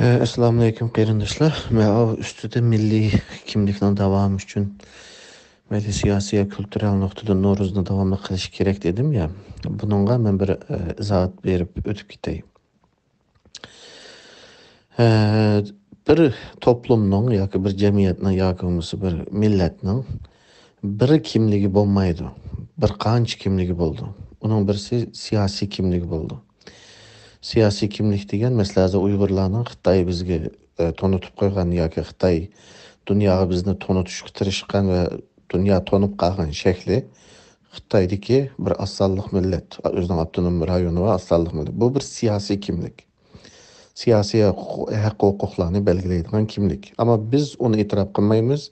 Assalomu alaykum qarindoshlar. Men ustida milliy kimlikni davom uchun mayli siyosiy va kultural nuqtadan Navro'zni davom qilish kerak dedim ya. Buningga men bir izoh berib o'tib ketay. Bir toplumning yoki bir jamiyatning yoki bo'lmasa bir millatning bir kimligi bo'lmaydi. Bir qancha kimligi bo'ldi. Uning birisi siyosiy kimligi bo'ldi. Siyosiy kimlik degan masalan Uyg'urlarning Xitoy bizga tonutib qo'ygan yoki Xitoy dunyoga bizni tonutishga tirishgan va dunyo tonib qolgan shakli Xitoydagi bir asonliq millat, o'zining avtonom rayoni va asonliq millat. Bu bir siyosiy kimlik. Siyosiy haq-huquqlarni belgilaydigan kimlik. Ama biz onu e'tirof qilmaymiz.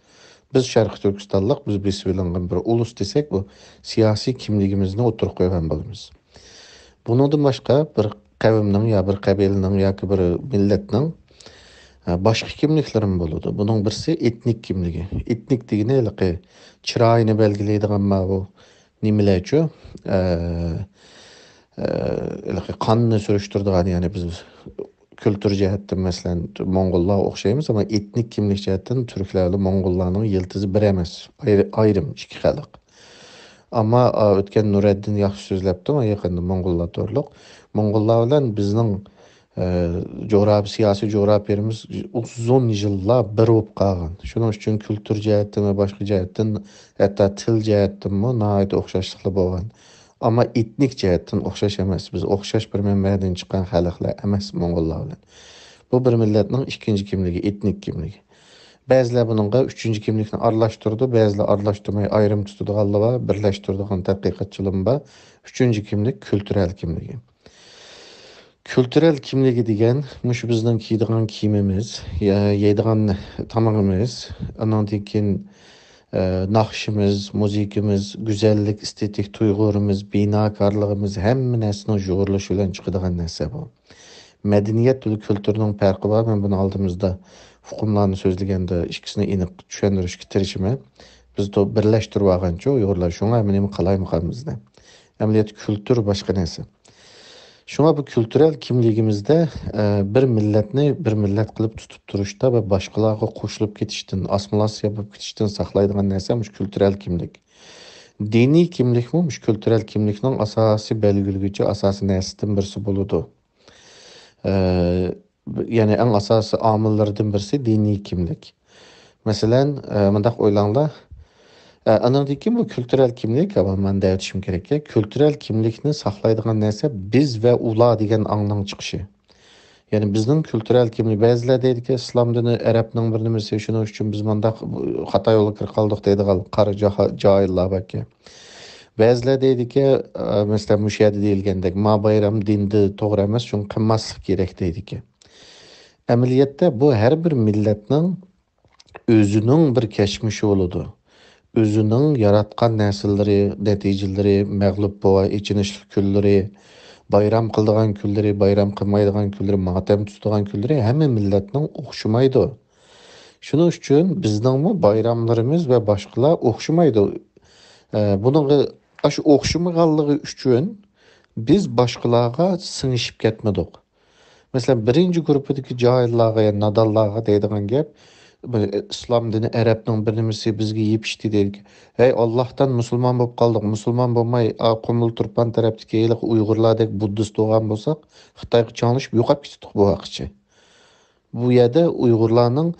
Biz Sharq Turkistonlik, biz besbilangan bir ulus desek bu siyosiy kimligimizni o'tirib qo'ygan bo'lamiz. Bundan boshqa bir qavmning ya bir qabilaning yoki bir millatning boshqa kimliklarim bo'ladi. Buning birisi etnik kimligi. Etnik degani chiroyini belgilaydigan bu nimalarchu qonni surishtiradigan, ya'ni biz kültür jihatdan masalan Moğollar o'xshaymiz, ama etnik kimlik jihatdan Türkler bilan Moğollarning yildizi bir emas, ayrim ikki xalq. Ama o'tgan Nuriddin yaxshi so'zlabdi, men yaqinda Moğollar to'g'riliq. Moğollar bilan bizning siyosiy coğrafyamız uzun yıllar bir bo'lib qolgan. Shuning uchun kültür jihatdan va boshqa jihatdan, hatto til jihatdan mu nihoyat o'xshashliklar bo'lgan. Ama etnik jihatdan o'xshash emas. Biz o'xshash bir manbadan chiqqan xalqlar emas Moğollar bilan. Bu bir millatning ikkinchi kimligi, etnik kimligi. Ba'zilar buningga uchinchi kimlikni aralashtirdi, ba'zilar aralashtirmay ayrim tutadiganlar va birlashtiradigan tadqiqotchilar bor. Uchinchi kimlik kulturel kimligi. Kültürel kimligi degan mush bizning kiydigan kiyimimiz, yeydigan tamog'imiz, andan keyin naqshimiz, muzikimiz, güzellik, estetik tuyg'urimiz, binokorligimiz hamma narsani jo'g'irlash bilan chiqadigan narsa bu. Medeniyet ve kültürünün farkı var. Ben bunu aldığımızda hukumlarını sözlegende ikisini iniq tushuntirishga tirishime. Biz de birleştirib olgancha Uyg'urlar shunga eminim qalaymiqamizda. Amaliyot kültür başka narsa. Şuna bu kültürel kimligimizde bir milletni bir millet qilib tutib turishda va boshqalarga qo'shilib ketishdan, assimilyatsiya yapıp ketishdan saqlaydigan narsamış kültürel kimlik. Dini kimlik muş kültürel kimlikning asosiy belgilgücü, asosiy narsadan birisi bo'ladi. Yani en asası amillerden birisi dini kimlik. Mesela mındaq o'ylanglar, anadaki bu kültürel kimlik, ama ben de aytishim kerak ki, kültürel kimlikni saqlaydigan narsa biz ve ular degan angning chiqishi. Yani bizning kültürel kimlik, ba'zilar deydi ki, islom dini arabning bir nimasi, shuning uchun biz mındaq xato yo'lga kirib qoldik deydigan qari johillar balki. Ba'zilar deydi ki, mesela müşahede deyilgandek, ma bayram dindi to'g'ri emas, shuni qilmaslik kerak deydi ki. Amaliyotda bu her bir millatning o'zining bir kechmishi bo'ladi. O'zining yaratgan narsalari, natijalari, mag'lub bo'lgan ichinishli kunlari, bayram qiladigan kunlari, bayram qilmaydigan kunlari, motam tutadigan kunlari hamma millatning o'xshamaydi. Shuning uchun bizning bayramlarimiz va boshqalar o'xshamaydi. Buningga shu o'xshamaganligi uchun biz boshqalarga singishib ketmadik. Mesela birinci grupdaki cahillarga, nadallarga deydigan gap, islom dini arabning bir nimasi bizga yepishdi deydi. Hey, Allohdan musulmon bo'lib qoldik. Musulmon bo'lmay, Qumul Turpan tarafdagi Uyg'urlardek buddist bo'lgan bo'lsak, Xitoyga changlishib yo'qolib ketdik bu vaqtcha. Bu yerda Uyg'urlarning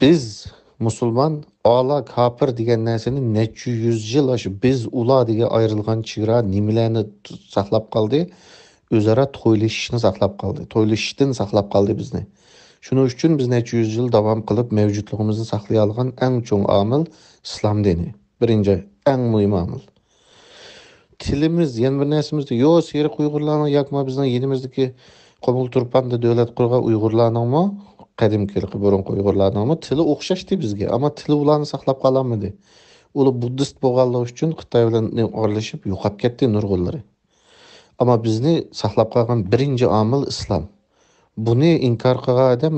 biz musulmon, ala kafir degan narsani necha yuz yil biz ular degan ayrilgan chegara nimalarni saqlab qoldi? O'zaro to'ylashishni saqlab qoldi. To'ylashishdan saqlab qoldi bizni. Shuning uchun biz necha yuz yil davom qilib mavjudligimizni saqlay olgan eng chong omil islom dini. Birinchi, eng muhim omil. Tilimiz, yana bir narsamizda yo seriq Uyg'urlarning yoki bizning yenimizdagi Qumul Turpanda davlat qurgan Uyg'urlarningmi, qadimki burunqi Uyg'urlarningmi tili o'xshashdi bizga, ammo tili ularni saqlab qololmadi. Ular buddist bo'lganligi uchun Xitoy bilan o'rlashib yo'qolib ketdi nurg'unlari. Ama bizni saqlab qolgan birinchi omil islom. Buni inkor qilgan odam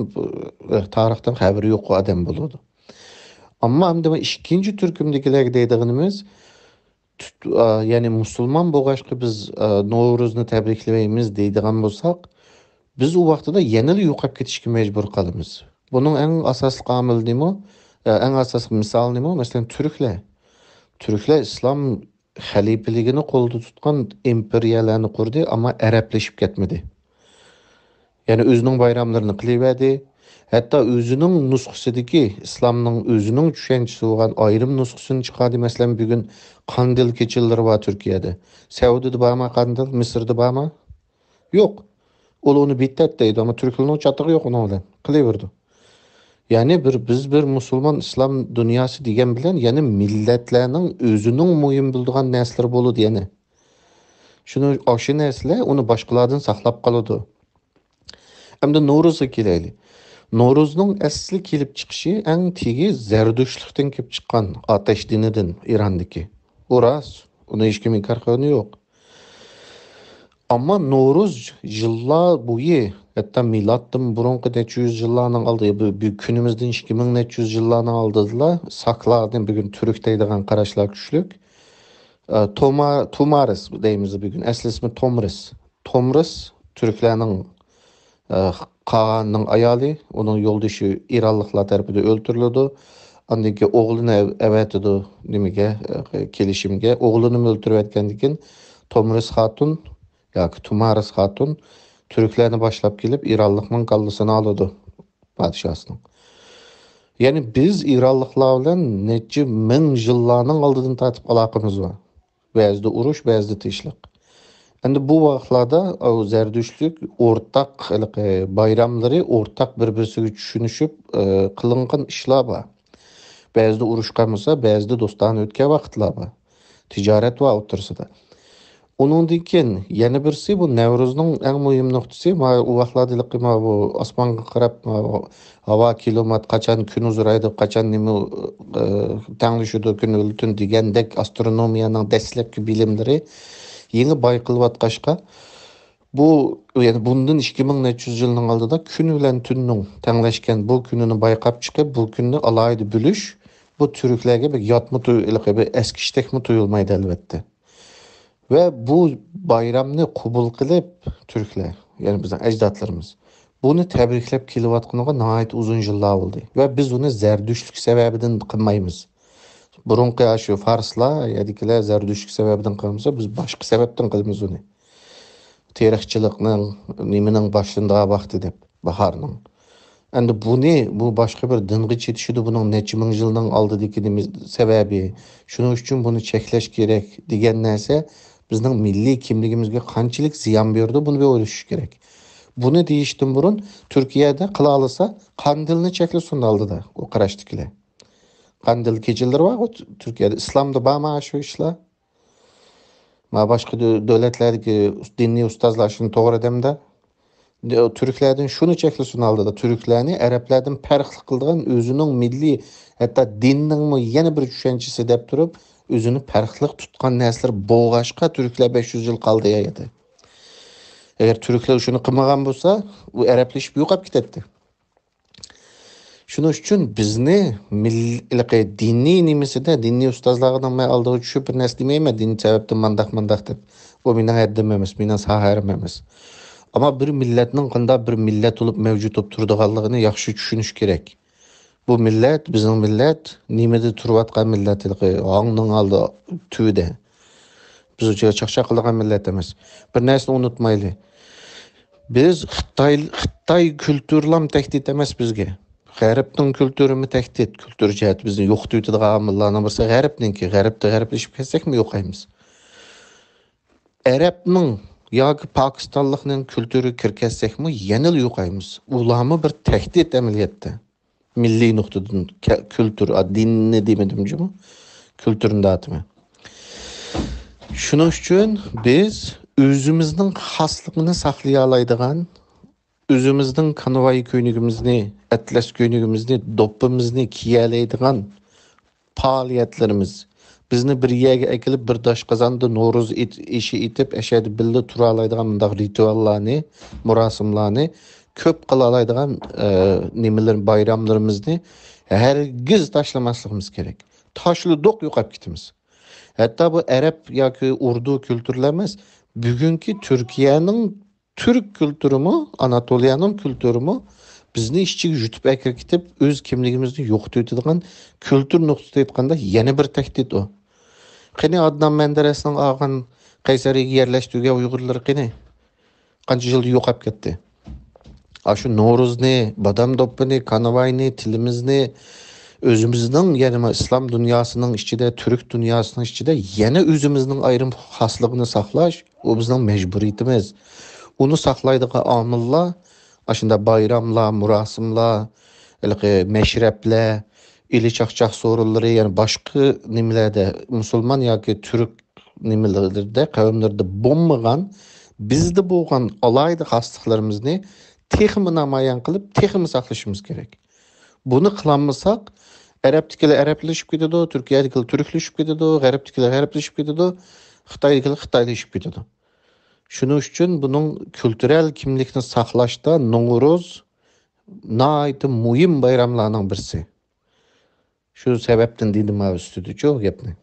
tarixdan xabari yo'q odam bo'ladi. Ammo hamda ikkinchi turkumdagilar deydiganimiz, ya'ni musulmon bo'lg'achqa biz Navro'zni tabriklaymiz deydigan bo'lsak, Biz u vaqtida yana yo'qolib ketishga majbur qolamiz. Buning eng asosli omili nima? Eng asosli misol nima? Masalan, Türkler İslam xalifeligini qo'lda tutgan imperiyalarni qurdi, ammo arablashib ketmadi. Ya'ni o'zining bayramlarini qilaverdi. Hatto o'zining nusxasidagi islomning o'zining tushunchasi bo'lgan ayrim nusxasini chiqardi. Masalan, bugun Qandil kechilari bor Turkiyada. Saudiyada bormi Qandil, Misrda bormi? Yo'q. Uni bitat deydi, ammo turklarning chatig'i yo'q uni bilan. Qilaverdi. Ya'ni biz bir musulmon islom dunyosi degan bilan, ya'ni millatlarning o'zining mo'yin bildigan narsalar bo'ladi yana. Shuni o'sha narsalar uni boshqalardan saqlab qoladi. Hamda Novruzga kelaylik. Novruzning asli kelib chiqishi eng tegi Zardushtlikdan kelib chiqqan, Ateş dinidan, Irondagi. Bu rost. Uni hech kim inkor qilgani yo'q. Ammo Novruz yillar bo'yi, hatto miloddan burungi necha yuz yillarning oldi, bu kunimizdan 2000 necha yuz yillarning oldida saqlardan bugun turk deydigan qarashlar kuchlik. Tomaris deymiz bugun. Asli ismi Tomris. Tomris turklarning Qağanның ayali, onun yoldaşı İranlıqlar tərəfindən öldürüldü. Andaki oğlunu əvətidu niməgə, kelişimgə. Oğlunu öldürüb etkəndikin Tomris Hatun, yoki Tumaris Hatun Türklərini başlap gelib İranlıqның qallısını alıdı padişahının. Yəni biz İranlıqlar bilan neçə min yıllarning oldidan tatib aloqamiz var. Bəzida urush, bəzida tinchlik. Endi bu vaqtlarda Zerdüştlük ortak bayramları ortak bir-birisiga tushunishib qilingan ishlar bor. Ba'zida urush qilmasa, ba'zida do'stona o'tgan vaqtlar bor. Tijorat va o'tirsida. Uningdan keyin yana birisi bu Navruzning eng muhim nuqtasi, u vaqtlarda bu osmonga qarab havo kilometr qachon kun uzraydi, qachon nima tanglashudi kuni tun degandek astronomiyaning dastlabki bilimlari yeni bayqılıvatqaşqa bu yani bundan 2300 yılının aldıda gün bilen tünning tanglashgan bu kunini bayqab chiqib bu kunni alayda bilish bu turklarga bir yotmi tuyulib bir eskishdekmi tuyulmaydi albatta. Ve bu bayramni qabul qilib turklar, yani bizning ajdodlarimiz buni tabriklab kelayotganiga nihoyat uzun yillar bo'ldi va biz uni zardushtlik sababidan qilmaymiz. Burunqi shu farslar, yadikilar zardushtlik sababidan qilmasa, biz boshqa sababdan qilamiz uni. Tarixchilikning nimaning boshlandiga vaqti deb, bahorning. Endi bu boshqa bir dinga chetishidi, buning necha ming yilning oldidagi sababi. Shuning uchun buni cheklash kerak degan narsa bizning milliy kimligimizga qanchalik ziyon berdi, buni o'ylash kerak. Buni deyishdan burun Turkiyada qila olsa, Qandilni cheklasin oldida, u qarashdikilar. Qandil kechilari var Türkiye'de. İslam'da bağma şu işler. Ma başka devletlerdeki dinli ustazlar şunu doğru demde. Türklerden şunu çeklisin aldı da Türklerini Araplardan farklı kıldığın özünün milli hatta dininin mi yeni bir düşüncesi dep durup özünü farklı tutkan nesler boğaşka Türkler 500 yıl kaldı ya yedi. Eğer Türkler şunu kılmagan bolsa bu Araplaşıp yo'qolib ketdi. Shuning uchun bizni diniy nimasida diniy ustozlardan men oldiga tushib bir narsa demayman, din sababdan mandaq deb. Bu mening haddim emas, mening saharim emas. Ammo bir millatning qanday bir millat bo'lib mavjud bo'lib turadiganligini yaxshi tushunish kerak. Bu millat, bizning millat nimada turayotgan millat, ongning oldi tuyda. Biz uchun chaqchaq qilgan millat emas. Bir narsani unutmaylik. Biz Xitoy kulturlam tahdid emas bizga. G'arbning kültürümü tehdit, kültür cihet bizni yo'qotadigan omillarning birisi g'arblashib ketsak-mi yo'qaymiz. Arabning yoki Pokistonlikning kültürü kirkazsak-mi yana yo'qaymiz. Ularni bir tehdit amaliyotda. Milliy nuqtadan kültür, dinni demadimmi? Kültürni da'atmi. Shuning uchun biz o'zimizning xosligini saqlay oladigan özümüzдің kanvay köynüğümüzni, atlas köynüğümüzni, doppimizni kiyalaydigan faaliyetlerimiz. Bizni bir yerga akilib bir dash qazonda No'ruz ishi etib, ashadi billa tura oladigan bunday rituallarni, murosimlarni ko'p qila oladigan nimalar bayramlarimizni hargiz tashlamasligimiz kerak. Tashladik yo'qolib ketamiz. Hatto bu Arab yoki Urdu kültürler emas, bugungi Turkiyaning Türk kültürümü, Anatoliyanın kültürümü bizni işçiga yutib akirkitib öz kimligimizni yo'qotadigan kültür nuqtada aytganda yana bir tahdid o. Qani Adnan Menderesning olgan Qaysariga yerlashtirgan Uyg'urlar qani qancha yilda yo'qolib ketdi. Shu No'ruzni, Badam do'ppini, Kanavayni, tilimizni özümüzün yani İslam dünyasının içinde, Türk dünyasının içinde yine özümüzün ayrım haslığını saklaş, o bizden mecburiyetimiz. Onu saklaydığı amilla, aşında bayramla, murasimla, meşrepler, ili çakçak sorulları yani başka nimelerde Müslüman ya ki Türk nimelerde kavimlerde bulmagan bizde bulgan alaydı haslıklarımızı texmi namayan kılıp texmi saklaşımız gerek. Bunu kılanmasak Araptikiler Araplaşıp gidiyor, Türkiye'dekiler Türkleşip gidiyor, Gariptikiler Garipleşip gidiyor, Xitaydakiler Xitaylaşıp gidiyor. Şunun için bunun kültürel kimlikini saklaşta Novruz naaytı muhim bayramlarının birisi. Şu sebepten dedim abi üstüdü çok yapmayın.